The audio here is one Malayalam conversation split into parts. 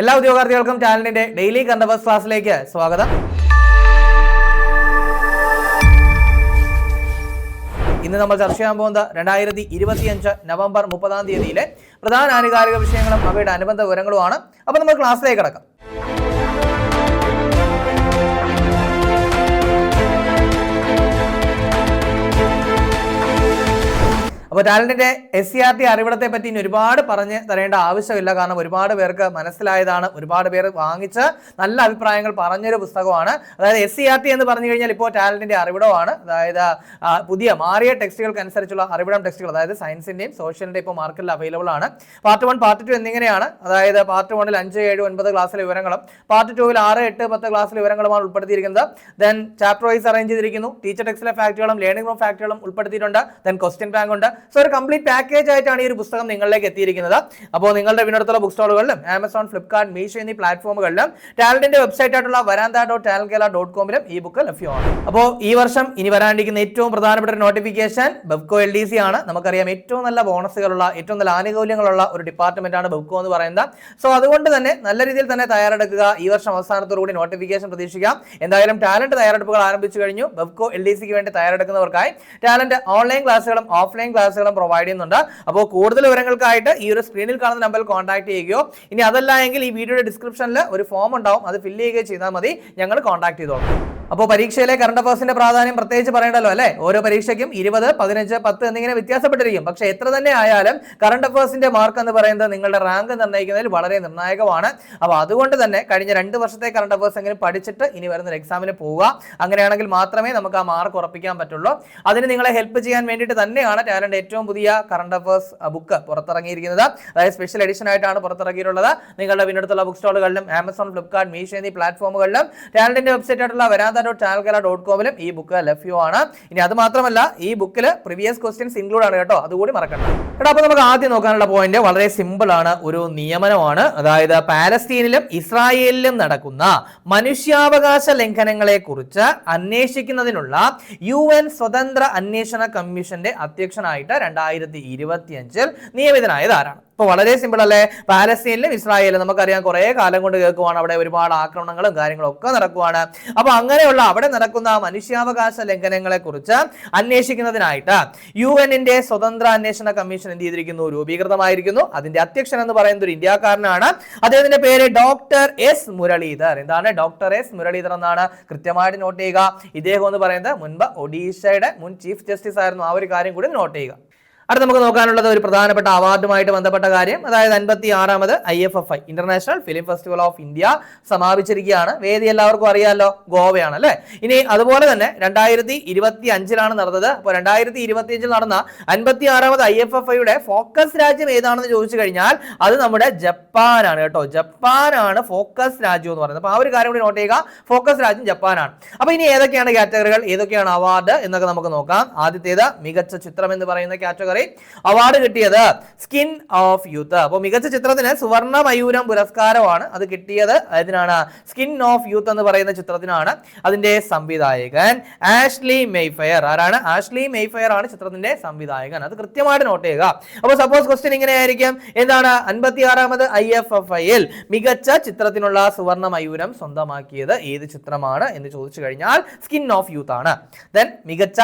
എല്ലാ ഉദ്യോഗാർത്ഥികൾക്കും ടാലന്റിന്റെ ഡെയിലി കറണ്ട് അഫയേഴ്സ് ക്ലാസ്സിലേക്ക് സ്വാഗതം. ഇന്ന് നമ്മൾ ചർച്ച ചെയ്യാൻ പോകുന്നത് 2025 നവംബർ 30-ാം തീയതിയിലെ പ്രധാന ആനുകാലിക വിഷയങ്ങളും അവയുടെ അനുബന്ധ വിവരങ്ങളുമാണ്. അപ്പോൾ നമ്മൾ ക്ലാസ്സിലേക്ക് കടക്കാം. അപ്പോൾ ടാലന്റിന്റെ SCERT അറിവിടത്തെ പറ്റി ഇനി ഒരുപാട് പറഞ്ഞ് തരേണ്ട ആവശ്യമില്ല. കാരണം ഒരുപാട് പേർക്ക് മനസ്സിലായതാണ്, ഒരുപാട് പേർ വാങ്ങിച്ച് നല്ല അഭിപ്രായങ്ങൾ പറഞ്ഞൊരു പുസ്തകമാണ്. അതായത് SCERT എന്ന് പറഞ്ഞു കഴിഞ്ഞാൽ ഇപ്പോൾ ടാലന്റിന്റെ അറിവിടമാണ്. അതായത് പുതിയ മാറിയ ടെക്സ്റ്റുകൾക്ക് അനുസരിച്ചുള്ള അറിവിടം ടെക്സ്റ്റുകൾ, അതായത് സയൻസിന്റെയും സോഷ്യലിന്റെയും ഇപ്പോൾ മാർക്കറ്റിൽ അവൈലബിൾ ആണ്. പാർട്ട് 1, പാർട്ട് 2 എന്നിങ്ങനെയാണ്. അതായത് പാർട്ട് 1-ൽ 5, 7, 9 ക്ലാസ്സിലെ വിവരങ്ങളും പാർട്ട് 2-ൽ 6, 8, 10 ക്ലാസ്സിലെ വിവരങ്ങളുമാണ് ഉൾപ്പെടുത്തിയിരിക്കുന്നത്. ദെൻ ചാപ്റ്റർ വൈസ് അറേഞ്ച് ചെയ്തിരിക്കുന്നു. ടീച്ചർ ടെക്സ്റ്റിലെ ഫാക്ടുകളും ലേണിംഗ് റൂം ഫാക്ടുകളും ഉൾപ്പെടുത്തിയിട്ടുണ്ട്. ദെൻ ക്വസ്റ്റ്യൻ ബാങ്ക് ഉണ്ട്. സോ ഒരു കംപ്ലീറ്റ് പാക്കേജ് ആയിട്ടാണ് ഈ ഒരു പുസ്തകം നിങ്ങളിലേക്ക് എത്തിയിരിക്കുന്നത്. അപ്പോൾ നിങ്ങളുടെ വിനോദത്തുള്ള ബുക്ക് സ്റ്റോളുകളിലും ആമസോൺ, ഫ്ലിപ്കാർട്ട്, മീഷോ എന്നീ പ്ലാറ്റ്ഫോമുകളിലും ടാലന്റിന്റെ വെബ്സൈറ്റ് ആയിട്ടുള്ള varanda.talentkerala.com-ലും ഈ ബുക്ക് ലഭ്യമാണ്. അപ്പോൾ ഈ വർഷം ഇനി വരാനിരിക്കുന്ന ഏറ്റവും പ്രധാനപ്പെട്ട ഒരു നോട്ടിഫിക്കേഷൻ ബെവ്കോ LDC ആണ്. നമുക്കറിയാം ഏറ്റവും നല്ല ബോണസുകളുള്ള, ഏറ്റവും നല്ല ആനുകൂല്യങ്ങളുള്ള ഒരു ഡിപ്പാർട്ട്മെന്റ് ആണ് ബെവ്കോ എന്ന് പറയുന്നത്. സോ അതുകൊണ്ട് തന്നെ നല്ല രീതിയിൽ തന്നെ തയ്യാറെടുക്കുക. ഈ വർഷം അവസാനത്തോടുകൂടി നോട്ടിഫിക്കേഷൻ പ്രതീക്ഷിക്കാം. എന്തായാലും ടാലന്റ് തയ്യാറെടുപ്പുകൾ ആരംഭിച്ചു കഴിഞ്ഞു. ബെവ്കോ LDCക്ക് വേണ്ടി തയ്യാറെടുക്കുന്നവർക്കായി ടാലന്റ് ഓൺലൈൻ ക്ലാസ്സുകളും ഓഫ്ലൈൻ ക്ലാസ്സുകളും പ്രൊവൈഡ് ചെയ്യുന്നുണ്ട്. അപ്പോൾ കൂടുതൽ വിവരങ്ങൾക്കായിട്ട് ഈ ഒരു സ്ക്രീനിൽ കാണുന്ന നമ്പറിൽ കോൺടാക്ട് ചെയ്യുകയോ, ഇനി അതല്ല എങ്കിൽ ഈ വീഡിയോയുടെ ഡിസ്ക്രിപ്ഷനിൽ ഒരു ഫോം ഉണ്ടാവും, അത് ഫില്ല് ചെയ്യുകയോ ചെയ്താൽ മതി. ഞങ്ങൾ കോൺടാക്ട് ചെയ്തോളാം. അപ്പോൾ പരീക്ഷയിലെ കറണ്ട് അഫയേഴ്സിന്റെ പ്രാധാന്യം പ്രത്യേകിച്ച് പറയണ്ടല്ലോ അല്ലേ? ഓരോ പരീക്ഷയ്ക്കും 20, 15, 10 എന്നിങ്ങനെ വ്യത്യാസപ്പെട്ടിരിക്കും. പക്ഷേ എത്ര തന്നെ ആയാലും കറണ്ട് അഫയേഴ്സിന്റെ മാർക്ക് എന്ന് പറയുന്നത് നിങ്ങളുടെ റാങ്ക് നിർണ്ണയിക്കുന്നതിൽ വളരെ നിർണായകമാണ്. അപ്പോൾ അതുകൊണ്ട് തന്നെ കഴിഞ്ഞ 2 വർഷത്തെ കറണ്ട് അഫയേഴ്സ് എങ്കിലും പഠിച്ചിട്ട് ഇനി വരുന്ന എക്സാമിന് പോവുക. അങ്ങനെയാണെങ്കിൽ മാത്രമേ നമുക്ക് ആ മാർക്ക് ഉറപ്പിക്കാൻ പറ്റുള്ളൂ. അതിന് നിങ്ങളെ ഹെൽപ്പ് ചെയ്യാൻ വേണ്ടിയിട്ട് തന്നെയാണ് ടാലന്റ് ഏറ്റവും പുതിയ കറണ്ട് അഫയേഴ്സ് ബുക്ക് പുറത്തിറങ്ങിയിരിക്കുന്നത്. അതായത് സ്പെഷ്യൽ എഡിഷൻ ആയിട്ടാണ് പുറത്തിറങ്ങിയിട്ടുള്ളത്. നിങ്ങളുടെ വിനോദത്തുള്ള ബുക്ക് സ്റ്റോളുകളിലും ആമസോൺ, ഫ്ലിപ്കാർട്ട്, മീഷോ എന്നീ പ്ലാറ്റ്ഫോമുകളിലും ടാലന്റിന്റെ വെബ്സൈറ്റ് ആയിട്ടുള്ള varanda.talentkerala.com-ലും ഈ ബുക്ക് ലഭ്യമാണ്. ഇനി അത് മാത്രമല്ല, ഈ ബുക്കിൽ പ്രീവിയസ് ക്വസ്റ്റ്യൻസ് ഇൻക്ലൂഡ് ആണ് കേട്ടോ, അതുകൂടി മറക്കണ്ട. അപ്പോൾ നമുക്ക് ആദ്യം നോക്കാനുള്ള പോയിന്റ് വളരെ സിമ്പിൾ ആണ്, ഒരു നിയമനമാണ്. അതായത് പാലസ്തീനിലും ഇസ്രായേലിലും നടക്കുന്ന മനുഷ്യാവകാശ ലംഘനങ്ങളെ കുറിച്ച് അന്വേഷിക്കുന്നതിനുള്ള UN സ്വതന്ത്ര അന്വേഷണ കമ്മീഷന്റെ അധ്യക്ഷനായിട്ട് 2025 നിയമിതനായത് ആരാണ്? അപ്പോൾ വളരെ സിമ്പിൾ അല്ലേ? പാലസ്തീനിലും ഇസ്രായേലും നമുക്കറിയാം കുറേ കാലം കൊണ്ട് കേൾക്കുവാണ്, അവിടെ ഒരുപാട് ആക്രമണങ്ങളും കാര്യങ്ങളും ഒക്കെ നടക്കുവാണ്. അപ്പോൾ അങ്ങനെയുള്ള അവിടെ നടക്കുന്ന മനുഷ്യാവകാശ ലംഘനങ്ങളെ കുറിച്ച് അന്വേഷിക്കുന്നതിനായിട്ട് UN-ന്റെ സ്വതന്ത്ര അന്വേഷണ കമ്മീഷൻ എന്ത് ചെയ്തിരിക്കുന്നു? രൂപീകൃതമായിരിക്കുന്നു. അതിന്റെ അധ്യക്ഷൻ എന്ന് പറയുന്നത് ഒരു ഇന്ത്യക്കാരനാണ്. അദ്ദേഹത്തിന്റെ പേര് ഡോക്ടർ S മുരളീധർ. എന്താണ്? ഡോക്ടർ S മുരളീധർ എന്നാണ്. കൃത്യമായിട്ട് നോട്ട് ചെയ്യുക. ഇദ്ദേഹം എന്ന് പറയുന്നത് മുൻപ് ഒഡീഷയുടെ മുൻ ചീഫ് ജസ്റ്റിസ് ആയിരുന്നു. ആ ഒരു കാര്യം കൂടി നോട്ട് ചെയ്യുക. അടുത്ത നമുക്ക് നോക്കാനുള്ളത് ഒരു പ്രധാനപ്പെട്ട അവാർഡുമായിട്ട് ബന്ധപ്പെട്ട കാര്യം. അതായത് 56ാമത് IFFI international film festival of India സമാപിച്ചിരിക്കുകയാണ്. വേദി എല്ലാവർക്കും അറിയാമല്ലോ, ഗോവയാണ് അല്ലേ? ഇനി അതുപോലെ തന്നെ 2025 നടന്നത്. അപ്പോൾ 2025 നടന്ന 56ാമത് IFFIയുടെ ഫോക്കസ് രാജ്യം ഏതാണെന്ന് ചോദിച്ചു കഴിഞ്ഞാൽ അത് നമ്മുടെ ജപ്പാനാണ് കേട്ടോ. ജപ്പാനാണ് ഫോക്കസ് രാജ്യം എന്ന് പറയുന്നത്. അപ്പോൾ ആ ഒരു കാര്യം കൂടി നോട്ട് ചെയ്യുക. ഫോക്കസ് രാജ്യം ജപ്പാനാണ്. അപ്പോൾ ഇനി ഏതൊക്കെയാണ് കാറ്റഗറികൾ, ഏതൊക്കെയാണ് അവാർഡ് എന്നൊക്കെ നമുക്ക് നോക്കാം. ആദ്യത്തേത് മികച്ച ചിത്രം എന്ന് പറയുന്ന കാറ്റഗറി. അവാർഡ് കിട്ടിയത് സ്കിൻ ഓഫ് യൂത്ത്. അപ്പോൾ മികച്ച ചിത്രത്തിന് സുവർണ മയൂരം പുരസ്കാരമാണ് അത് കിട്ടിയത്. അതിനാണ് സ്കിൻ ഓഫ് യൂത്ത് എന്ന് പറയുന്ന ചിത്രത്തിനാണ്. അതിന്റെ സംവിധായകൻ ആഷ്ലി മെയ്ഫെയർ. ആരാണ്? ആഷ്ലി മെയ്ഫെയർ ആണ് ചിത്രത്തിന്റെ സംവിധായകൻ. അത് കൃത്യമായിട്ട് നോട്ട് ചെയ്യുക. അപ്പോൾ സപ്പോസ് ക്വസ്റ്റ്യൻ ഇങ്ങനെ ആയിരിക്കും, എന്താണ് 56ാമത് IFFIയിൽ മികച്ച ചിത്രത്തിനുള്ള സുവർണ മയൂരം സ്വന്തമാക്കിയത് ഏത് ചിത്രമാണ് എന്ന് ചോദിച്ചു കഴിഞ്ഞാൽ സ്കിൻ ഓഫ് യൂത്ത് ആണ്. ദെൻ മികച്ച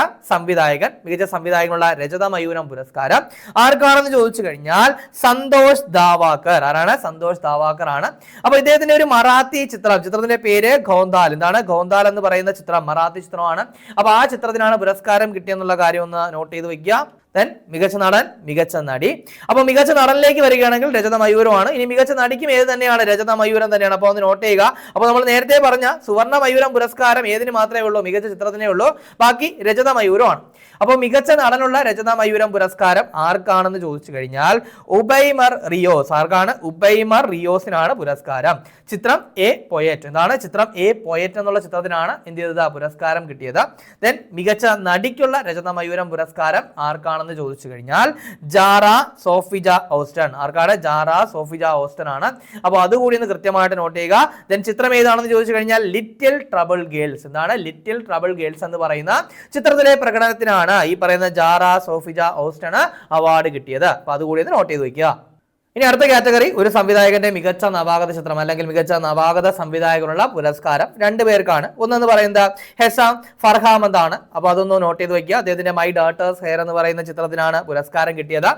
സംവിധായകനുള്ള രജത മയൂരം പുരസ്കാരം ആർക്കാണെന്ന് ചോദിച്ചു കഴിഞ്ഞാൽ സന്തോഷ് ധാവാക്കർ. ആരാണ്? സന്തോഷ് ധാവാക്കർ ആണ്. അപ്പൊ ഇദ്ദേഹത്തിന്റെ ഒരു മറാത്തി ചിത്രത്തിന്റെ പേര് ഖോന്ദാൽ. എന്താണ്? ഖോന്ദാൽ എന്ന് പറയുന്ന ചിത്രം മറാത്തി ചിത്രമാണ്. അപ്പൊ ആ ചിത്രത്തിനാണ് പുരസ്കാരം കിട്ടിയെന്നുള്ള കാര്യം ഒന്ന് നോട്ട് ചെയ്ത് വെക്കുക. ദെൻ മികച്ച നടൻ, മികച്ച നടി. അപ്പോൾ മികച്ച നടനിലേക്ക് വരികയാണെങ്കിൽ രജത മയൂരമാണ്. ഇനി മികച്ച നടിക്കും ഏത് തന്നെയാണ്? രജത മയൂരം തന്നെയാണ്. അപ്പോൾ ഒന്ന് നോട്ട് ചെയ്യുക. അപ്പോൾ നമ്മൾ നേരത്തെ പറഞ്ഞ സുവർണ മയൂരം പുരസ്കാരം ഏതിന് മാത്രമേ ഉള്ളൂ? മികച്ച ചിത്രത്തിനേ ഉള്ളൂ. ബാക്കി രജത മയൂരമാണ്. അപ്പോൾ മികച്ച നടനുള്ള രജത മയൂരം പുരസ്കാരം ആർക്കാണെന്ന് ചോദിച്ചു കഴിഞ്ഞാൽ ഉബൈമർ റിയോസ്. ആർക്കാണ്? ഉബൈമർ റിയോസിനാണ് പുരസ്കാരം. ചിത്രം എ പോയറ്റ്. എന്താണ്? ചിത്രം എ പോയറ്റ് എന്നുള്ള ചിത്രത്തിനാണ് എന്ത് ചെയ്തത്? പുരസ്കാരം കിട്ടിയത്. ദെൻ മികച്ച നടിക്കുള്ള രജത മയൂരം പുരസ്കാരം ആർക്കാണെന്ന് ചോദിച്ചു കഴിഞ്ഞാൽ ജാറ സോഫിജ ഓസ്റ്റൺ. ആർക്കാണ്? ജാറ സോഫിജ ഓസ്റ്റൺ ആണ്. അപ്പോൾ അതുകൂടി ഒന്ന് കൃത്യമായിട്ട് നോട്ട് ചെയ്യുക. ദെൻ ചിത്രം ഏതാണെന്ന് ചോദിച്ചു കഴിഞ്ഞാൽ ലിറ്റിൽ ട്രബിൾ ഗേൾസ്. എന്താണ്? ലിറ്റിൽ ട്രബിൾ ഗേൾസ് എന്ന് പറയുന്ന ചിത്രത്തിലെ പ്രകടനത്തിനാണ് ഈ പറയുന്ന ജാറ സോഫിജ ഓസ്റ്റൺ അവാർഡ് കിട്ടിയത്. അപ്പോൾ അതുകൂടി ഒന്ന് നോട്ട് ചെയ്ത് വയ്ക്കുക. ഇനി അടുത്ത കാറ്റഗറി ഒരു സംവിധായകന്റെ മികച്ച നവാഗത ചിത്രം അല്ലെങ്കിൽ മികച്ച നവാഗത സംവിധായകനുള്ള പുരസ്കാരം 2 പേർക്കാണ്. ഒന്നെന്ന് പറയുന്നത് ഹെസാം ഫർഹാമദ് ആണ്. അപ്പൊ അതൊന്ന് നോട്ട് ചെയ്ത് വെക്കുക. അദ്ദേഹത്തിന്റെ മൈ ഡോട്ടേഴ്സ് ഹെയർ എന്ന് പറയുന്ന ചിത്രത്തിനാണ് പുരസ്കാരം കിട്ടിയത്.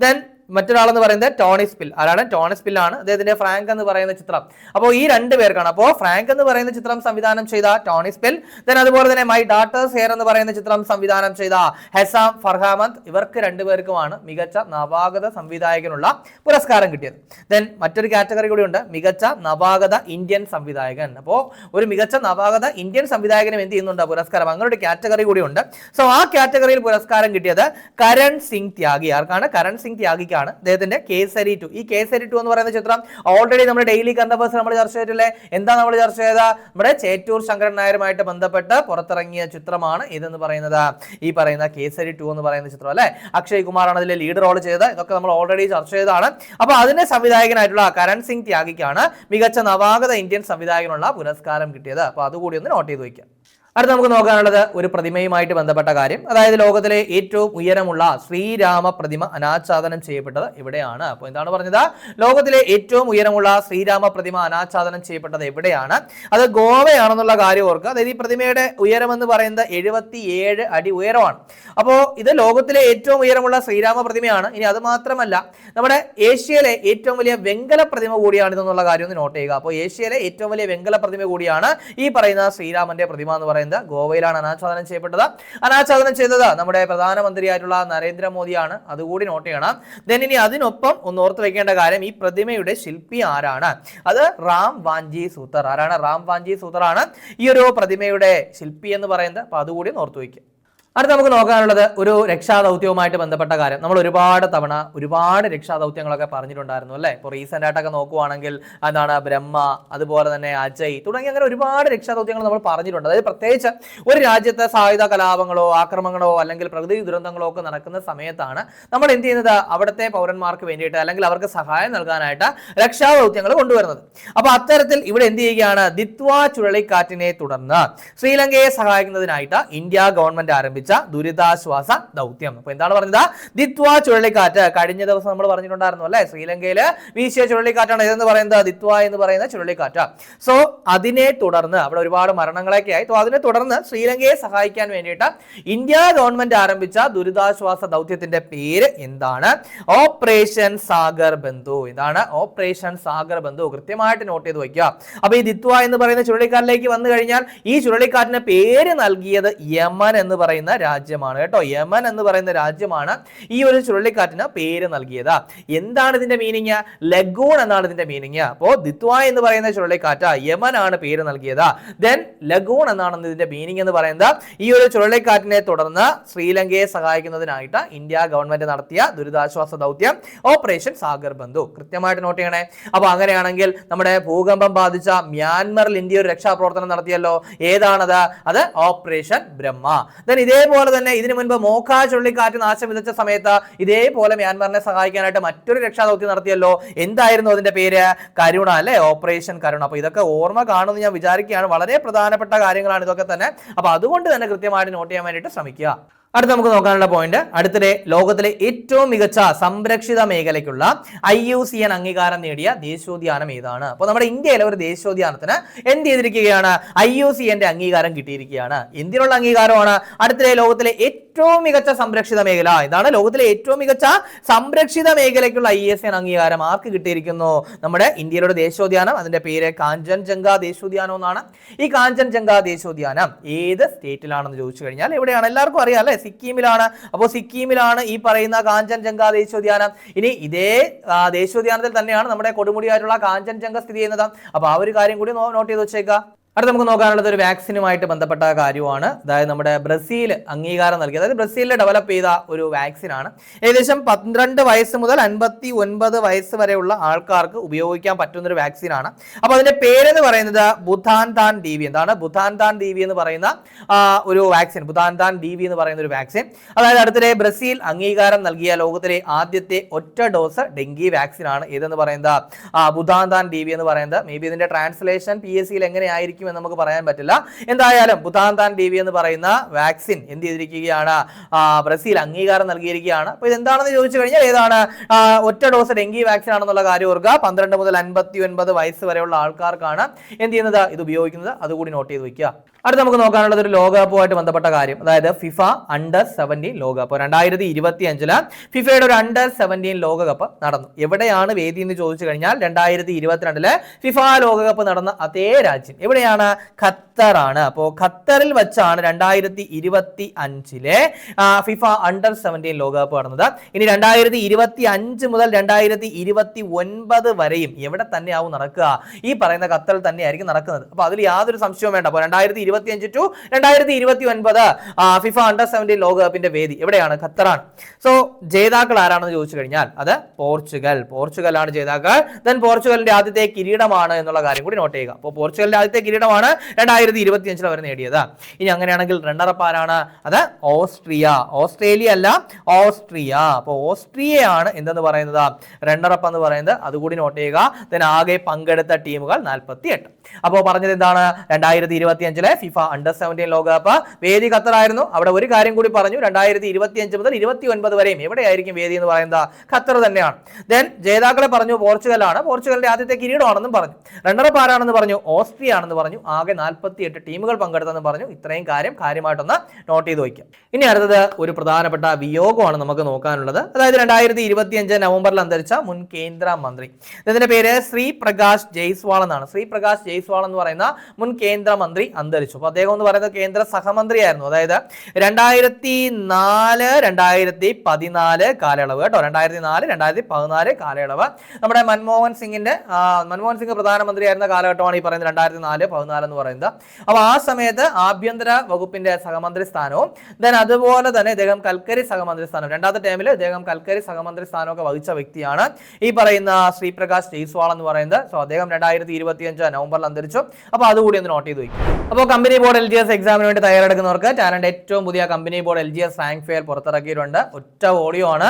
ദെൻ മറ്റൊരാളെന്ന് പറയുന്നത് ടോണി സ്പിൽ. ആരാണ്? ടോണി സ്പിൽ ആണ്. അദ്ദേഹത്തിന്റെ ഫ്രാങ്ക് എന്ന് പറയുന്ന ചിത്രം. അപ്പോൾ ഈ 2 പേർക്കാണ്. അപ്പോൾ ഫ്രാങ്ക് എന്ന് പറയുന്ന ചിത്രം സംവിധാനം ചെയ്ത ടോണി സ്പിൽ, ദെൻ അതുപോലെ തന്നെ മൈ ഡോട്ടേഴ്സ് ഹെയർ എന്ന് പറയുന്ന ചിത്രം സംവിധാനം ചെയ്ത ഹെസാം ഫർഹാമദ്, ഇവർക്ക് 2 പേർക്കുമാണ് മികച്ച നവാഗത സംവിധായകനുള്ള പുരസ്കാരം കിട്ടിയത്. ദെൻ മറ്റൊരു കാറ്റഗറി കൂടി ഉണ്ട്, മികച്ച നവാഗത ഇന്ത്യൻ സംവിധായകൻ. അപ്പോൾ ഒരു മികച്ച നവാഗത ഇന്ത്യൻ സംവിധായകനും എന്ത് ചെയ്യുന്നുണ്ട്? പുരസ്കാരം. അങ്ങനെ ഒരു കാറ്റഗറി കൂടി ഉണ്ട്. സോ ആ കാറ്റഗറിയിൽ പുരസ്കാരം കിട്ടിയത് കരൺ സിംഗ് ത്യാഗി. ആർക്കാണ്? കരൺ സിംഗ് ത്യാഗിക്കാണ്. അദ്ദേഹത്തിന്റെ കേസരി 2. ഈ കേസരി 2 എന്ന് പറയുന്ന ചിത്രം ഓൾറെഡി നമ്മുടെ ഡെയിലി കറണ്ട് അഫയേഴ്സ് നമ്മൾ ചർച്ച ചെയ്തിട്ടില്ലേ? എന്താ നമ്മൾ ചർച്ച ചെയ്ത? നമ്മുടെ ചേറ്റൂർ ശങ്കരൻ നായരുമായിട്ട് ബന്ധപ്പെട്ട് പുറത്തിറങ്ങിയ ചിത്രമാണ് ഇതെന്ന് പറയുന്നത്, ഈ പറയുന്ന കേസരി 2 എന്ന് പറയുന്ന ചിത്രം അല്ലെ. അക്ഷയ് കുമാറാണ് അതിലെ ലീഡ് റോൾ ചെയ്തത്. ഇതൊക്കെ നമ്മൾ ഓൾറെഡി ചർച്ച ചെയ്തതാണ്. അപ്പൊ അതിന്റെ സംവിധായകനായിട്ടുള്ള കരൺ സിംഗ് ത്യാഗിക്കാണ് മികച്ച നവാഗത ഇന്ത്യൻ സംവിധായകനുള്ള പുരസ്കാരം കിട്ടിയത്. അപ്പൊ അതുകൂടി ഒന്ന് നോട്ട് ചെയ്ത് വയ്ക്കാം. അടുത്ത നമുക്ക് നോക്കാനുള്ളത് ഒരു പ്രതിമയുമായിട്ട് ബന്ധപ്പെട്ട കാര്യം. അതായത് ലോകത്തിലെ ഏറ്റവും ഉയരമുള്ള ശ്രീരാമ പ്രതിമ അനാച്ഛാദനം ചെയ്യപ്പെട്ടത് എവിടെയാണ്? അപ്പോൾ എന്താണ് പറഞ്ഞത്? ലോകത്തിലെ ഏറ്റവും ഉയരമുള്ള ശ്രീരാമ പ്രതിമ അനാച്ഛാദനം ചെയ്യപ്പെട്ടത് എവിടെയാണ്? അത് ഗോവയാണെന്നുള്ള കാര്യം ഓർക്കുക. അതായത് ഈ പ്രതിമയുടെ ഉയരം എന്ന് പറയുന്നത് 77 അടി ഉയരമാണ്. അപ്പോൾ ഇത് ലോകത്തിലെ ഏറ്റവും ഉയരമുള്ള ശ്രീരാമ പ്രതിമയാണ്. ഇനി അത് മാത്രമല്ല, നമ്മുടെ ഏഷ്യയിലെ ഏറ്റവും വലിയ വെങ്കല പ്രതിമ കൂടിയാണ് ഇതെന്നുള്ള കാര്യം ഒന്ന് നോട്ട് ചെയ്യുക. അപ്പോൾ ഏഷ്യയിലെ ഏറ്റവും വലിയ വെങ്കല പ്രതിമ കൂടിയാണ് ഈ പറയുന്ന ശ്രീരാമന്റെ പ്രതിമ എന്ന് പറയുന്നത്. ഗോവയിലാണ് അനാച്ഛാദനം ചെയ്യപ്പെട്ടത്. അനാച്ഛാദനം ചെയ്തത് നമ്മുടെ പ്രധാനമന്ത്രിയായിട്ടുള്ള നരേന്ദ്രമോദിയാണ്. അതുകൂടി നോട്ട് ചെയ്യണം. ദെൻ ഇനി അതിനൊപ്പം ഒന്ന് ഓർത്ത് വെക്കേണ്ട കാര്യം, ഈ പ്രതിമയുടെ ശില്പി ആരാണ്? അത് റാം വാഞ്ചി സൂത്തർ. ആരാണ്? റാം വാഞ്ചി സൂത്തർ ആണ് ഈ ഒരു പ്രതിമയുടെ ശില്പി എന്ന് പറയുന്നത്. അപ്പൊ അതുകൂടി ഒന്ന് ഓർത്ത് വയ്ക്കുക. അടുത്ത നമുക്ക് നോക്കാനുള്ളത് ഒരു രക്ഷാദൗത്യവുമായിട്ട് ബന്ധപ്പെട്ട കാര്യം. നമ്മൾ ഒരുപാട് തവണ ഒരുപാട് രക്ഷാദൗത്യങ്ങളൊക്കെ പറഞ്ഞിട്ടുണ്ടായിരുന്നു അല്ലേ. ഇപ്പോൾ റീസെന്റ് ആയിട്ടൊക്കെ നോക്കുവാണെങ്കിൽ എന്താണ് ബ്രഹ്മ, അതുപോലെ തന്നെ അജയ് തുടങ്ങി അങ്ങനെ ഒരുപാട് രക്ഷാദൗത്യങ്ങൾ നമ്മൾ പറഞ്ഞിട്ടുണ്ട്. അതായത് പ്രത്യേകിച്ച് ഒരു രാജ്യത്തെ സായുധ കലാപങ്ങളോ ആക്രമണങ്ങളോ അല്ലെങ്കിൽ പ്രകൃതി ദുരന്തങ്ങളോ ഒക്കെ നടക്കുന്ന സമയത്താണ് നമ്മൾ എന്ത് ചെയ്യുന്നത്? അവിടുത്തെ പൗരന്മാർക്ക് വേണ്ടിയിട്ട് അല്ലെങ്കിൽ അവർക്ക് സഹായം നൽകാനായിട്ട് രക്ഷാദൗത്യങ്ങൾ കൊണ്ടുവരുന്നത്. അപ്പൊ അത്തരത്തിൽ ഇവിടെ എന്ത് ചെയ്യുകയാണ്? ദിത്വ ചുഴലിക്കാറ്റിനെ തുടർന്ന് ശ്രീലങ്കയെ സഹായിക്കുന്നതിനായിട്ട് ഇന്ത്യ ഗവൺമെന്റ് ആരംഭിച്ച ദുരിതാശ്വാസ ദൗത്യം. അപ്പൊ എന്താണ് പറഞ്ഞത്? ദിത്വ ചുഴലിക്കാറ്റ്. കഴിഞ്ഞ ദിവസം നമ്മൾ പറഞ്ഞിട്ടുണ്ടായിരുന്നു അല്ലെ, ശ്രീലങ്കയിൽ വീശിയ ചുഴലിക്കാറ്റാണ് ഇതെന്ന് പറയുന്നത്, ദിത്വ എന്ന് പറയുന്ന ചുഴലിക്കാറ്റ്. സോ അതിനെ തുടർന്ന് അവിടെ ഒരുപാട് മരണങ്ങളൊക്കെ ആയി. അതിനെ തുടർന്ന് ശ്രീലങ്കയെ സഹായിക്കാൻ വേണ്ടിയിട്ട് ഇന്ത്യ ഗവൺമെന്റ് ആരംഭിച്ച ദുരിതാശ്വാസ ദൗത്യത്തിന്റെ പേര് എന്താണ്? ഓപ്പറേഷൻ സാഗർ ബന്ധു. എന്താണ്? ഓപ്പറേഷൻ സാഗർ ബന്ധു. കൃത്യമായിട്ട് നോട്ട് ചെയ്ത് വയ്ക്കുക. അപ്പൊ ഈ ദിത്വ എന്ന് പറയുന്ന ചുഴലിക്കാറ്റിലേക്ക് വന്നു കഴിഞ്ഞാൽ ഈ ചുഴലിക്കാറ്റിന് പേര് നൽകിയത് യമൻ എന്ന് പറയുന്ന രാജ്യമാണ് കേട്ടോ. യമൻ എന്ന് പറയുന്ന രാജ്യമാണ് ഈ ഒരു ചുഴലിക്കാറ്റിന് പേര് നൽകിയത്. എന്താണ് ഇതിന്റെ മീനിങ്? ലഗൂൺ എന്നാണ് ഇതിന്റെ മീനിങ്. അപ്പോ ദിത്വ എന്ന് പറയുന്ന ചുഴലിക്കാറ്റ് യമൻ ആണ് പേര് നൽകിയത്. ദെൻ ലഗൂൺ എന്നാണ് ഇതിന്റെ മീനിങ് എന്ന് പറയുന്നത്. ഈ ഒരു ചുഴലിക്കാറ്റിനെ തുടർന്ന് ശ്രീലങ്കയെ സഹായിക്കുന്നതിനായിട്ട് ഇന്ത്യ ഗവൺമെന്റ് നടത്തിയ ദുരിതാശ്വാസ ദൗത്യം ഓപ്പറേഷൻ സാഗർ ബന്ധു. കൃത്യമായിട്ട് നോട്ട് ചെയ്യണേ. അപ്പൊ അങ്ങനെയാണെങ്കിൽ നമ്മുടെ ഭൂകമ്പം ബാധിച്ച മ്യാൻമറിൽ ഇന്ത്യ ഒരു രക്ഷാപ്രവർത്തനം നടത്തിയല്ലോ. ഏതാണത്? അത് ഓപ്പറേഷൻ ബ്രഹ്മ. ഇതേപോലെ തന്നെ ഇതിനു മുൻപ് മോഖ ചുഴലിക്കാറ്റ് നാശം വിതച്ച സമയത്ത് ഇതേപോലെ മ്യാൻമറിനെ സഹായിക്കാനായിട്ട് മറ്റൊരു രക്ഷാദൗത്യം നടത്തിയല്ലോ. എന്തായിരുന്നു അതിന്റെ പേര്? കരുണ അല്ലെ, ഓപ്പറേഷൻ കരുണ. അപ്പൊ ഇതൊക്കെ ഓർമ്മ കാണുമെന്ന് ഞാൻ വിചാരിക്കുകയാണ്. വളരെ പ്രധാനപ്പെട്ട കാര്യങ്ങളാണ് ഇതൊക്കെ തന്നെ. അപ്പൊ അതുകൊണ്ട് തന്നെ കൃത്യമായിട്ട് നോട്ട് ചെയ്യാൻ വേണ്ടിയിട്ട് ശ്രമിക്കുക. അടുത്ത നമുക്ക് നോക്കാനുള്ള പോയിന്റ്, അടുത്തിടെ ലോകത്തിലെ ഏറ്റവും മികച്ച സംരക്ഷിത മേഖലയ്ക്കുള്ള IUCN അംഗീകാരം നേടിയ ദേശീയോദ്യാനം ഏതാണ്? അപ്പോൾ നമ്മുടെ ഇന്ത്യയിലെ ഒരു ദേശീയോദ്യാനത്തിന് എന്ത് ചെയ്തിരിക്കുകയാണ്? IUCN അംഗീകാരം കിട്ടിയിരിക്കുകയാണ്. എന്തിനുള്ള അംഗീകാരമാണ്? അടുത്തിടെ ലോകത്തിലെ ഏറ്റവും മികച്ച സംരക്ഷിത മേഖല. ഇതാണ് ലോകത്തിലെ ഏറ്റവും മികച്ച സംരക്ഷിത മേഖലയ്ക്കുള്ള IUCN അംഗീകാരം ആർക്ക് കിട്ടിയിരിക്കുന്നു? നമ്മുടെ ഇന്ത്യയിലെ ദേശീയോദ്യാനം. അതിന്റെ പേര് കാഞ്ചൻജംഗ ദേശീയോദ്യാനം എന്നാണ്. ഈ കാഞ്ചൻജംഗ ദേശീയോദ്യാനം ഏത് സ്റ്റേറ്റിലാണെന്ന് ചോദിച്ചു കഴിഞ്ഞാൽ എവിടെയാണ്? എല്ലാവർക്കും അറിയാം അല്ലെ, സിക്കിമിലാണ്. അപ്പോൾ സിക്കിമിലാണ് ഈ പറയുന്ന കാഞ്ചൻജംഗ ദേശീയോദ്യാനം. ഇനി ഇതേ ദേശീയോദ്യാനത്തിൽ തന്നെയാണ് നമ്മുടെ കൊടുമുടിയായിട്ടുള്ള കാഞ്ചൻജംഗ സ്ഥിതി ചെയ്യുന്നത്. അപ്പൊ ആ ഒരു കാര്യം കൂടി നോട്ട് ചെയ്ത് വെച്ചേക്കാം. അടുത്ത നമുക്ക് നോക്കാനുള്ളത് ഒരു വാക്സിനുമായിട്ട് ബന്ധപ്പെട്ട കാര്യമാണ്. അതായത് നമ്മുടെ ബ്രസീൽ അംഗീകാരം നൽകി, അതായത് ബ്രസീലിൽ ഡെവലപ്പ് ചെയ്ത ഒരു വാക്സിനാണ്. ഏകദേശം 12 വയസ്സ് മുതൽ 59 വയസ്സ് വരെയുള്ള ആൾക്കാർക്ക് ഉപയോഗിക്കാൻ പറ്റുന്ന ഒരു വാക്സിനാണ്. അപ്പൊ അതിന്റെ പേരെന്ന് പറയുന്നത് ബുഥാൻതാൻ DV. എന്താണ്? ബുഥാൻതാൻ DV എന്ന് പറയുന്ന ഒരു വാക്സിൻ. ബുഥാൻതാൻ DV എന്ന് പറയുന്ന ഒരു വാക്സിൻ. അതായത് അടുത്തിടെ ബ്രസീൽ അംഗീകാരം നൽകിയ ലോകത്തിലെ ആദ്യത്തെ ഒറ്റ ഡോസ് ഡെങ്കി വാക്സിനാണ്. ഏതെന്ന് പറയുന്നത് ബുഥാൻതാൻ DV എന്ന് പറയുന്നത്. മേ ബി ഇതിന്റെ ട്രാൻസ്ലേഷൻ PSCയിൽ എങ്ങനെയായിരിക്കും എന്ന് നമുക്ക് പറയാൻ പറ്റില്ല. എന്തായാലും ബുതാന്താൻ ടി ബി എന്ന് പറയുന്ന വാക്സിൻ എന്ത് ചെയ്തിരിക്കുകയാണ്, ബ്രസീൽ അംഗീകാരം നൽകിയിരിക്കുകയാണ്. അപ്പോൾ ഇതെന്താണെന്ന് ചോദിച്ചു കഴിഞ്ഞാൽ ഏതാണ്, ഒറ്റ ഡോസ് ഡെങ്കി വാക്സിൻ ആണെന്നുള്ള കാര്യം ഓർക്കുക. 12 മുതൽ 59 വയസ്സ് വരെയുള്ള ആൾക്കാർക്കാണ് എന്ത് ചെയ്യുന്നത്, ഇത് ഉപയോഗിക്കുന്നത്. അതുകൂടി നോട്ട് ചെയ്ത് വെക്കുക. അടുത്ത് നമുക്ക് നോക്കാനുള്ളത് ഒരു ലോകകപ്പുമായിട്ട് ബന്ധപ്പെട്ട കാര്യം, അതായത് ഫിഫ അണ്ടർ-17 ലോകകപ്പ്. 2025 ഫിഫയുടെ ഒരു അണ്ടർ-17 ലോകകപ്പ് നടന്നു. എവിടെയാണ് വേദി എന്ന് ചോദിച്ചു കഴിഞ്ഞാൽ 2022 ഫിഫ ലോകകപ്പ് നടന്ന അതേ രാജ്യം എവിടെയാണ്, ഖത്തറാണ്. അപ്പോൾ ഖത്തറിൽ വെച്ചാണ് 2025 ഫിഫ അണ്ടർ-17 ലോകകപ്പ് നടന്നത്. ഇനി 2025 മുതൽ 2029 വരെയും എവിടെ തന്നെയാവും നടക്കുക, ഈ പറയുന്ന ഖത്തറിൽ തന്നെയായിരിക്കും നടക്കുന്നത്. അപ്പോൾ അതിൽ യാതൊരു സംശയവും വേണ്ട. അപ്പോൾ 2025 to 2029 ഫിഫ അണ്ടർ-17 ലോകകപ്പിന്റെ വേദി എവിടെയാണ്, ഖത്തറാണ്. സോ ജേതാക്കൾ ആരാണെന്ന് ചോദിച്ചു കഴിഞ്ഞാൽ അത് പോർച്ചുഗലാണ് ജേതാക്കൾ. ദെൻ പോർച്ചുഗലിന്റെ ആദ്യത്തെ കിരീടമാണ് എന്നുള്ള കാര്യം കൂടി നോട്ട് ചെയ്യുക. അപ്പോൾ പോർച്ചുഗലിന്റെ ആദ്യത്തെ കിരീടമാണ് 2025 അവർ നേടിയത്. ഇനി അങ്ങനെയാണെങ്കിൽ റണ്ണറപ്പ് ആരാണ്, അത് ഓസ്ട്രേലിയ അല്ല, ഓസ്ട്രിയ. അപ്പോൾ ഓസ്ട്രിയയാണ് എന്തെന്ന് പറയുന്നത്, റണ്ണറപ്പ് എന്ന് പറയുന്നത്. അതുകൂടി നോട്ട് ചെയ്യുക. ദെൻ ആകെ പങ്കെടുത്ത ടീമുകൾ 48. അപ്പോൾ പറഞ്ഞത് എന്താണ്, 2025 ഫിഫ അണ്ടർ-17 ലോകകപ്പ് വേദി ഖത്തറായിരുന്നു. അവിടെ ഒരു കാര്യം കൂടി പറഞ്ഞു, 2025 മുതൽ 29 വരെയും എവിടെയായിരിക്കും വേദി എന്ന് പറയുന്നത്, ഖത്തർ തന്നെയാണ്. ദെൻ ജേതാക്കളെ പറഞ്ഞു പോർച്ചുഗലാണ്, പോർച്ചുഗലിന്റെ ആദ്യത്തെ കിരീടമാണെന്നും പറഞ്ഞു. റണ്ണറപ്പ് ആരാണെന്ന് പറഞ്ഞു, ഓസ്ട്രിയ ആണെന്ന് പറഞ്ഞു. ആകെ 48 ടീമുകൾ പങ്കെടുത്തെന്ന് പറഞ്ഞു. ഇത്രയും കാര്യമായിട്ടൊന്ന് നോട്ട് ചെയ്ത് വയ്ക്കാം. ഇനി അടുത്തത് ഒരു പ്രധാനപ്പെട്ട വിയോഗമാണ് നമുക്ക് നോക്കാനുള്ളത്. അതായത് 2025 നവംബറിൽ അന്തരിച്ച മുൻ കേന്ദ്രമന്ത്രി, ഇതിന്റെ പേര് ശ്രീ പ്രകാശ് ജയ്സ്വാൾ എന്നാണ്. ശ്രീ പ്രകാശ് ജയ്സ്വാൾ എന്ന് പറയുന്ന മുൻ കേന്ദ്രമന്ത്രി അന്തരിച്ചു. അപ്പോൾ അദ്ദേഹം എന്ന് പറയുന്നത് കേന്ദ്ര സഹമന്ത്രിയായിരുന്നു. അതായത് 2004-2014 കാലയളവ് കേട്ടോ, 2004-2014 കാലയളവ്. നമ്മുടെ മൻമോഹൻ സിംഗ് പ്രധാനമന്ത്രിയായിരുന്ന കാലഘട്ടമാണ് ഈ പറയുന്നത് 2004-2014 എന്ന് പറയുന്നത്. അപ്പോൾ ആ സമയത്ത് ആഭ്യന്തര വകുപ്പിന്റെ സഹമന്ത്രി സ്ഥാനവും ദെൻ അതുപോലെ തന്നെ ഇദ്ദേഹം കൽക്കരി സഹമന്ത്രി സ്ഥാനം, രണ്ടാമത്തെ ടൈമിൽ ഇദ്ദേഹം കൽക്കരി സഹമന്ത്രി സ്ഥാനമൊക്കെ വഹിച്ച വ്യക്തിയാണ് ഈ പറയുന്ന ശ്രീപ്രകാശ് ജയ്സ്വാൾ എന്ന് പറയുന്നത്. സോ അദ്ദേഹം 2025 നവംബറിൽ അന്തരിച്ചു. അപ്പോൾ അതുകൂടി ഒന്ന് നോട്ട് ചെയ്ത് വയ്ക്കും. അപ്പോൾ കമ്പനി ബോർഡ് LGS എക്സാമിന് വേണ്ടി തയ്യാറെടുക്കുന്നവർക്ക് ടാലന്റ് ഏറ്റവും പുതിയ company board LGS rank fair പുറത്തിറക്കിയിട്ടുണ്ട്. ഒറ്റ ഓഡിയോ ആണ്.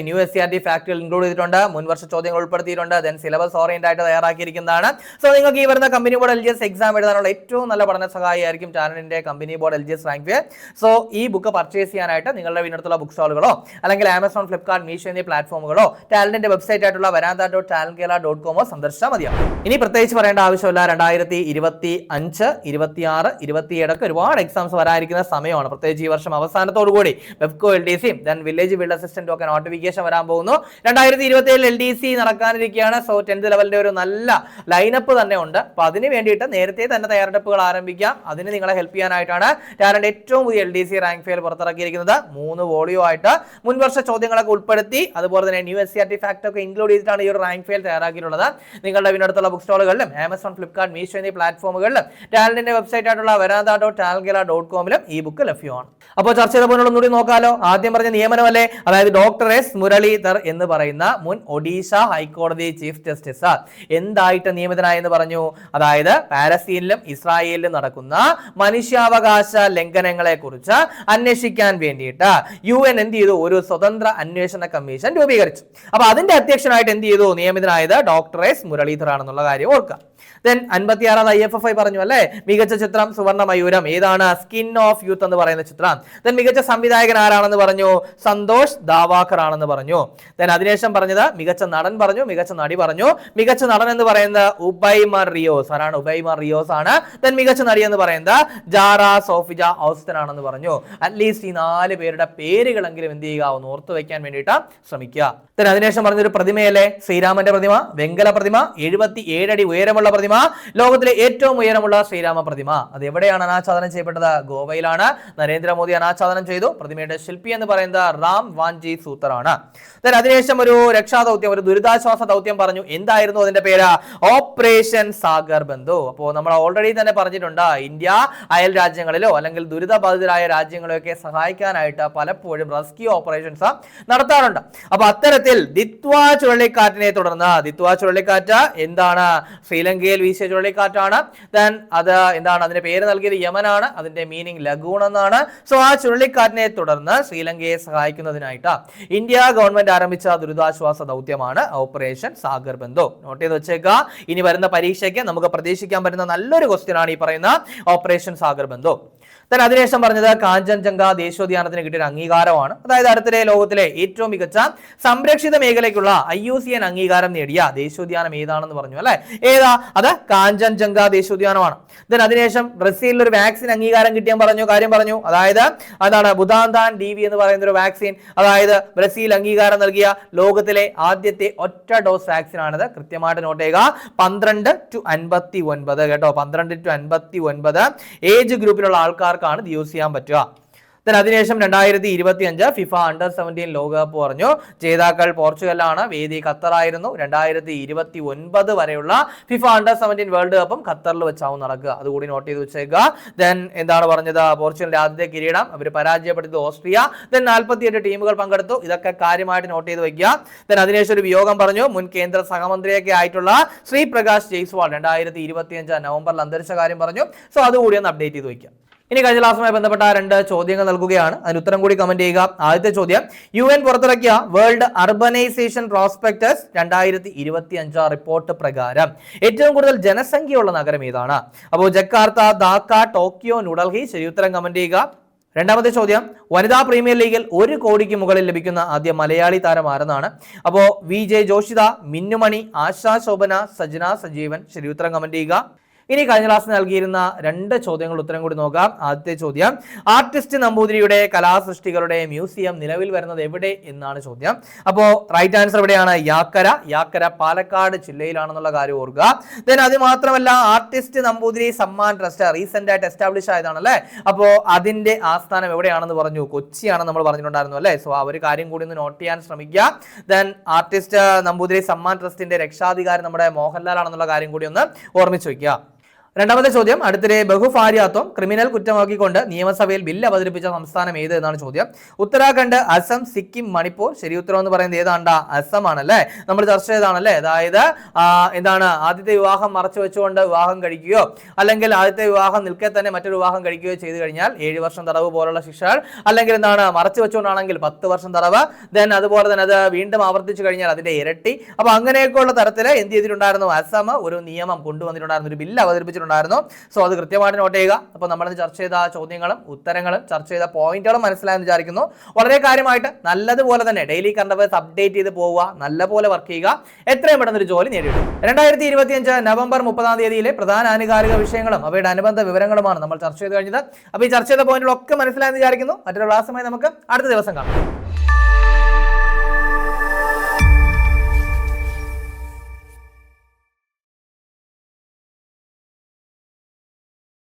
ന്യൂ SCRT ഫാക്ടുകൾ ഇൻക്ലൂഡ് ചെയ്തിട്ടുണ്ട്. മുൻവർഷ ചോദ്യങ്ങൾ ഉൾപ്പെടുത്തിയിട്ടുണ്ട്. ദെൻ സിലബസ് ഓറിയന്റ് ആയിട്ട് തയ്യാറാക്കിയിരിക്കുന്നതാണ്. സോ നിങ്ങൾക്ക് ഈ വരുന്ന കമ്പനി ബോർഡ് LGS എക്സാം എഴുതാനുള്ള ഏറ്റവും നല്ല പഠന സഹായിയായിരിക്കും ടാലന്റിന്റെ company board LGS rank fair. So ഈ ബുക്ക് പർച്ചേസ് ചെയ്യാനായിട്ട് നിങ്ങളുടെ വീടിനടുത്തുള്ള ബുക്ക് സ്റ്റോളുകളോ അല്ലെങ്കിൽ ആമസോൺ, ഫ്ലിപ്കാർട്ട്, മീഷോ എന്നീ പ്ലാറ്റ്ഫോമുകളോ ടാലന്റിന്റെ വെബ്സൈറ്റ് ആയിട്ടുള്ള varanta.talentkerala.com സന്ദർശിച്ചാൽ മതിയാവും. ഇനി പ്രത്യേകിച്ച് പറയേണ്ട ആവശ്യമില്ല. 2025, 26, 27 ഒക്കെ ഒരുപാട് എക്സാംസ് വരാനിരിക്കുന്ന സമയമാണ്. പ്രത്യേകിച്ച് ഈ വർഷം അവസാനത്തോടു കൂടി വെബ്കോ LDC ദെൻ വില്ലേജ് ബിൽഡ് അസിസ്റ്റന്റും ഒക്കെ നോട്ടിഫിക്കേഷൻ വരാൻ പോകുന്നു. 2027 LDC നടക്കാനിരിക്കുകയാണ്. സോ 10th ലെവലിന്റെ ഒരു നല്ല ലൈനപ്പ് തന്നെ ഉണ്ട്. അപ്പോൾ അതിന് വേണ്ടിയിട്ട് നേരത്തെ തന്നെ തയ്യാറെടുപ്പുകൾ ആരംഭിക്കാം. അതിന് നിങ്ങളെ ഹെൽപ്പ് ചെയ്യാനായിട്ടാണ് ടാലന്റ് ഏറ്റവും പുതിയ LDC റാങ്ക് ഫെയർ പുറത്തിറക്കിയിരിക്കുന്നത്. 3 വോളിയോ ആയിട്ട് മുൻവർഷ ചോദ്യങ്ങളൊക്കെ ഉൾപ്പെടുത്തി അതുപോലെ തന്നെ ന്യൂ SCRT ഫാക്ട് ഒക്കെ ഇൻക്ലൂഡ് ചെയ്തിട്ടാണ് ഈ ഒരു റാങ്ക് ഫെയർ തയ്യാറാക്കിയിട്ടുള്ളത്. നിങ്ങളുടെ വീടിനടുത്തുള്ള ബുക്ക് സ്റ്റോളുകളിലും ആമസോൺ, ഫ്ലിപ്കാർട്ട്, മീഷോ എന്നീ പ്ലാറ്റ്ഫോമുകളിലും ടാലന്റിന്റെ വെബ്സൈറ്റ് ആയിട്ടുള്ള varanta.talentkerala.com ഈ ബുക്ക് ലഭ്യമാണ്. അപ്പോൾ ചർച്ച ചെയ്ത പോലുള്ള ഒന്നുകൂടി നോക്കാലോ. ആദ്യം പറഞ്ഞ നിയമനമല്ലേ, അതായത് ഡോക്ടർ എസ് മുരളീധർ എന്ന് പറയുന്ന മുൻ ഒഡീഷ ഹൈക്കോടതി ചീഫ് ജസ്റ്റിസ് എന്തായിട്ട് നിയമിതനായെന്ന് പറഞ്ഞു. അതായത് പാലസ്തീനിലും ഇസ്രായേലിലും നടക്കുന്ന മനുഷ്യാവകാശ ലംഘനങ്ങളെ കുറിച്ച് അന്വേഷിക്കാൻ വേണ്ടിയിട്ട് UN എന്ത് ചെയ്തു, ഒരു സ്വതന്ത്ര അന്വേഷണ കമ്മീഷൻ രൂപീകരിച്ചു. അപ്പൊ അതിന്റെ അധ്യക്ഷനായിട്ട് എന്ത് ചെയ്തു, നിയമിതനായത് ഡോക്ടർ എസ് മുരളീധർ ആണെന്നുള്ള കാര്യം ഓർക്കുക. ദെൻ 56ാമത് IFFI പറഞ്ഞു അല്ലെ, മികച്ച ചിത്രം സുവർണ്ണ മയൂരം. ഏതാണ്, സ്കിൻ ഓഫ് യൂത്ത് എന്ന് പറയുന്ന ചിത്രം. ദെൻ മികച്ച സംവിധായകൻ ആരാണെന്ന് പറഞ്ഞു, സന്തോഷ് ദാവാക്കർ ആണെന്ന് പറഞ്ഞു. ദെൻ അതിനുശേഷം പറഞ്ഞത് മികച്ച നടൻ പറഞ്ഞു, മികച്ച നടി പറഞ്ഞു. മികച്ച നടൻ എന്ന് പറയുന്നത് ഉബൈമർ റിയോസ്. ആരാണ്, ഉബൈമർ റിയോസ് ആണ്. ദെൻ മികച്ച നടി എന്ന് പറയുന്നത് ജാറ സോഫിജ ഔസ്റ്റൻ ആണെന്ന് പറഞ്ഞു. അറ്റ്ലീസ്റ്റ് ഈ 4 പേരുടെ പേരുകളെങ്കിലും എന്ത് ചെയ്യുക, ഒന്ന് ഓർത്തു വെക്കാൻ വേണ്ടിയിട്ട് ശ്രമിക്കുക. ദെൻ അതിനുശേഷം പറഞ്ഞൊരു പ്രതിമയല്ലേ, ശ്രീരാമന്റെ പ്രതിമ, വെങ്കല പ്രതിമ, 77 അടി ഉയരമുള്ള പ്രതിമ, ലോകത്തിലെ ഏറ്റവും ഉയരമുള്ള ശ്രീരാമ പ്രതിമ. അത് എവിടെയാണ് അനാച്ഛാദനം ചെയ്യപ്പെട്ടത്, ഗോവയിലാണ്. നരേന്ദ്രമോദി അനാച്ഛാദനം ചെയ്തു. പ്രതിമയുടെ ശില്പി എന്ന് പറയുന്നത് റാം വാൻജി സൂത്തർ ആണ്. അതിനുശേഷം ഒരു രക്ഷാദൗത്യം, ഒരു ദുരിതാശ്വാസ ദൗത്യം പറഞ്ഞു. എന്തായിരുന്നു അതിന്റെ പേര്, ഓപ്പറേഷൻ സാഗർ ബന്ധു. അപ്പോൾ നമ്മൾ ഓൾറെഡി തന്നെ പറഞ്ഞിട്ടുണ്ട്, ഇന്ത്യ അയൽ രാജ്യങ്ങളിലോ അല്ലെങ്കിൽ ദുരിതബാധിതരായ രാജ്യങ്ങളെയൊക്കെ സഹായിക്കാനായിട്ട് പലപ്പോഴും റെസ്ക്യൂ ഓപ്പറേഷൻസ് നടത്താറുണ്ട്. അപ്പൊ അത്തരത്തിൽ ദിത്വ ചുഴലിക്കാറ്റിനെ തുടർന്ന്, ദിത്വ ചുഴലിക്കാറ്റ് എന്താണ്, ശ്രീലങ്കയിൽ വീശിയ ചുഴലിക്കാറ്റാണ്. ദെൻ അത് എന്താണ്, എന്താണ് അതിന്റെ പേര് നൽകിയത് യമനാണ്, അതിന്റെ മീനിങ് ലഗൂൺ എന്നാണ്. സോ ആ ചുഴലിക്കാറ്റിനെ തുടർന്ന് ശ്രീലങ്കയെ സഹായിക്കുന്നതിനായിട്ട് ഇന്ത്യ ഗവൺമെന്റ് ആരംഭിച്ച ദുരിതാശ്വാസ ദൗത്യമാണ് ഓപ്പറേഷൻ സാഗർ ബന്ധു. നോട്ട് ചെയ്ത് വെച്ചേക്കുക. ഇനി വരുന്ന പരീക്ഷയ്ക്ക് നമുക്ക് പ്രതീക്ഷിക്കാൻ പറ്റുന്ന നല്ലൊരു ക്വസ്റ്റ്യൻ ആണ് ഈ പറയുന്ന ഓപ്പറേഷൻ സാഗർ ബന്ധു. അതിനുശേഷം പറഞ്ഞത് കാഞ്ചൻജംഗ ദേശീയോദ്യാനത്തിന് കിട്ടിയ അംഗീകാരമാണ്. അതായത് അടുത്തിടെ ലോകത്തിലെ ഏറ്റവും മികച്ച സംരക്ഷിത മേഖലയ്ക്കുള്ള IUCN അംഗീകാരം നേടിയ ദേശീയോദ്യാനം ഏതാണെന്ന് പറഞ്ഞു അല്ലെ. ഏതാ? അത് കാഞ്ചൻജംഗ ദേശീയോദ്യാനമാണ്. അതിനുശേഷം ബ്രസീലിൽ ഒരു വാക്സിൻ അംഗീകാരം കിട്ടിയാൻ കാര്യം പറഞ്ഞു. അതായത് അതാണ് ബുതാന്താൻ DV എന്ന് പറയുന്ന ഒരു വാക്സിൻ. അതായത് ബ്രസീൽ അംഗീകാരം നൽകിയ ലോകത്തിലെ ആദ്യത്തെ ഒറ്റ ഡോസ് വാക്സിൻ ആണിത്. കൃത്യമായിട്ട് നോട്ട് ചെയ്യുക. 12 to 59 കേട്ടോ, 12 to 59 ഏജ് ഗ്രൂപ്പിലുള്ള ആൾക്കാർക്കാണ് ഇത് യൂസ് ചെയ്യാൻ പറ്റുക. അതിനുശേഷം 2025 ഫിഫ അണ്ടർ-17 ലോകകപ്പ് പറഞ്ഞു. ജേതാക്കൾ പോർച്ചുഗലാണ്, വേദി ഖത്തറായിരുന്നു. 2029 വരെയുള്ള ഫിഫ അണ്ടർ-17 വേൾഡ് കപ്പും ഖത്തറിൽ വെച്ചാവും നടക്കുക. അതുകൂടി നോട്ട് ചെയ്ത് വെച്ചേക്കുക. എന്താണ് പറഞ്ഞത്? പോർച്ചുഗലിന്റെ ആദ്യത്തെ കിരീടം അവർ പരാജയപ്പെടുത്തിയത് ഓസ്ട്രിയ. 48 ടീമുകൾ പങ്കെടുത്തു. ഇതൊക്കെ കാര്യമായിട്ട് നോട്ട് ചെയ്ത് വെക്കുക. അതിനുശേഷം ഒരു വിയോഗം പറഞ്ഞു. മുൻ കേന്ദ്ര സഹമന്ത്രിയൊക്കെ ആയിട്ടുള്ള ശ്രീ പ്രകാശ് ജയ്സ്വാൾ 2025 നവംബറിൽ അന്തരിച്ച കാര്യം പറഞ്ഞു. സോ അതുകൂടി ഒന്ന് അപ്ഡേറ്റ് ചെയ്ത് വെക്കുക. ഇനി കഴിഞ്ഞ ക്ലാസ്സുമായി ബന്ധപ്പെട്ട 2 ചോദ്യങ്ങൾ നൽകുകയാണ്. അതിന് ഉത്തരം കൂടി കമന്റ് ചെയ്യുക. ആദ്യത്തെ ചോദ്യം, UN പുറത്തിറക്കിയ വേൾഡ് അർബനൈസേഷൻ പ്രോസ്പെക്ടസ് 2025 റിപ്പോർട്ട് പ്രകാരം ഏറ്റവും കൂടുതൽ ജനസംഖ്യയുള്ള നഗരം ഏതാണ്? അപ്പോൾ ജക്കാർത്ത, ധാക്ക, ടോക്കിയോ, ന്യൂഡൽഹി. ശരി ഉത്തരം കമന്റ് ചെയ്യുക. രണ്ടാമത്തെ ചോദ്യം, വനിതാ പ്രീമിയർ ലീഗിൽ 1 കോടിക്ക് മുകളിൽ ലഭിക്കുന്ന ആദ്യ മലയാളി താരം ആരെന്നാണ്? അപ്പോൾ VJ ജോഷിത, മിന്നുമണി, ആശാ ശോഭന, സജന സജീവൻ. ശരി ഉത്തരം കമന്റ് ചെയ്യുക. ഇനി കഴിഞ്ഞ ക്ലാസ് നൽകിയിരുന്ന 2 ചോദ്യങ്ങൾ ഉത്തരം കൂടി നോക്കാം. ആദ്യത്തെ ചോദ്യം, ആർട്ടിസ്റ്റ് നമ്പൂതിരിയുടെ കലാസൃഷ്ടികളുടെ മ്യൂസിയം നിലവിൽ വരുന്നത് എവിടെ എന്നാണ് ചോദ്യം. അപ്പോൾ റൈറ്റ് ആൻസർ എവിടെയാണ്? യാക്കര പാലക്കാട് ജില്ലയിലാണെന്നുള്ള കാര്യം ഓർക്കുക. അത് മാത്രമല്ല artist Namboothiri Samman trust recent ആയിട്ട് എസ്റ്റാബ്ലിഷ് ആയതാണ് അല്ലെ. അപ്പോൾ അതിന്റെ ആസ്ഥാനം എവിടെയാണെന്ന് പറഞ്ഞു? കൊച്ചിയാണെന്ന് നമ്മൾ പറഞ്ഞിട്ടുണ്ടായിരുന്നു അല്ലെ. സോ ആ ഒരു കാര്യം കൂടി ഒന്ന് നോട്ട് ചെയ്യാൻ ശ്രമിക്കുക. ആർട്ടിസ്റ്റ് നമ്പൂതിരി സമ്മാൻ ട്രസ്റ്റിന്റെ രക്ഷാധികാരി നമ്മുടെ മോഹൻലാൽ ആണെന്നുള്ള കാര്യം കൂടി ഒന്ന് ഓർമ്മിച്ച് വയ്ക്കുക. രണ്ടാമത്തെ ചോദ്യം, അടുത്തിടെ ബഹുഭാര്യാത്വം ക്രിമിനൽ കുറ്റമാക്കിക്കൊണ്ട് നിയമസഭയിൽ ബില്ല് അവതരിപ്പിച്ച സംസ്ഥാനം ഏത് എന്നാണ് ചോദ്യം. ഉത്തരാഖണ്ഡ്, അസം, സിക്കിം, മണിപ്പൂർ. ശരി ഉത്തരം എന്ന് പറയുന്നത് ഏതാണ്ടാ? അസം ആണല്ലേ. നമ്മൾ ചർച്ച ചെയ്താണല്ലേ. അതായത് എന്താണ് ആദ്യത്തെ വിവാഹം മറച്ചു വെച്ചുകൊണ്ട് വിവാഹം കഴിക്കുകയോ അല്ലെങ്കിൽ ആദ്യത്തെ വിവാഹം നിൽക്കെ തന്നെ മറ്റൊരു വിവാഹം കഴിക്കുകയോ ചെയ്തു കഴിഞ്ഞാൽ 7 വർഷം തടവ് പോലുള്ള ശിക്ഷകൾ, അല്ലെങ്കിൽ എന്താണ് മറച്ചു വെച്ചുകൊണ്ടാണെങ്കിൽ 10 വർഷം തടവ്. അതുപോലെ തന്നെ അത് വീണ്ടും ആവർത്തിച്ചു കഴിഞ്ഞാൽ അതിന്റെ ഇരട്ടി. അപ്പൊ അങ്ങനെയൊക്കെയുള്ള തരത്തിൽ എന്ത് ചെയ്തിട്ടുണ്ടായിരുന്നു? അസം ഒരു നിയമം കൊണ്ടുവന്നിട്ടുണ്ടായിരുന്നു, ഒരു ബില്ല് അവതരിപ്പിച്ചിട്ടുണ്ടായിരുന്നു. സോ അത് കൃത്യമായിട്ട് നോട്ട് ചെയ്യുക. അപ്പോൾ നമ്മൾ ചർച്ച ചെയ്ത ചോദ്യങ്ങളും ഉത്തരങ്ങളും ചർച്ച ചെയ്ത പോയിന്റുകളും മനസ്സിലായെന്ന് വിചാരിക്കുന്നു. വളരെ കാര്യമായിട്ട് നല്ലതുപോലെ തന്നെ ഡെയിലി കറണ്ട് അഫയേഴ്സ് അപ്ഡേറ്റ് ചെയ്ത് പോവുക, നല്ലപോലെ വർക്ക് ചെയ്യുക, എത്രയും പെട്ടെന്ന് ഒരു ജോലി നേടിയെടുക്കും. 2025 നവംബർ 30 പ്രധാന ആനുകാലിക വിഷയങ്ങളും അവയുടെ അനുബന്ധ വിവരങ്ങളുമാണ് നമ്മൾ ചർച്ച ചെയ്ത് കഴിഞ്ഞത്. അപ്പോൾ ഈ ചർച്ച ചെയ്ത പോയിന്റുകളൊക്കെ മനസ്സിലായെന്ന് വിചാരിക്കുന്നു. മറ്റൊരു ക്ലാസ്സുമായി നമുക്ക് അടുത്ത ദിവസം കാണാം.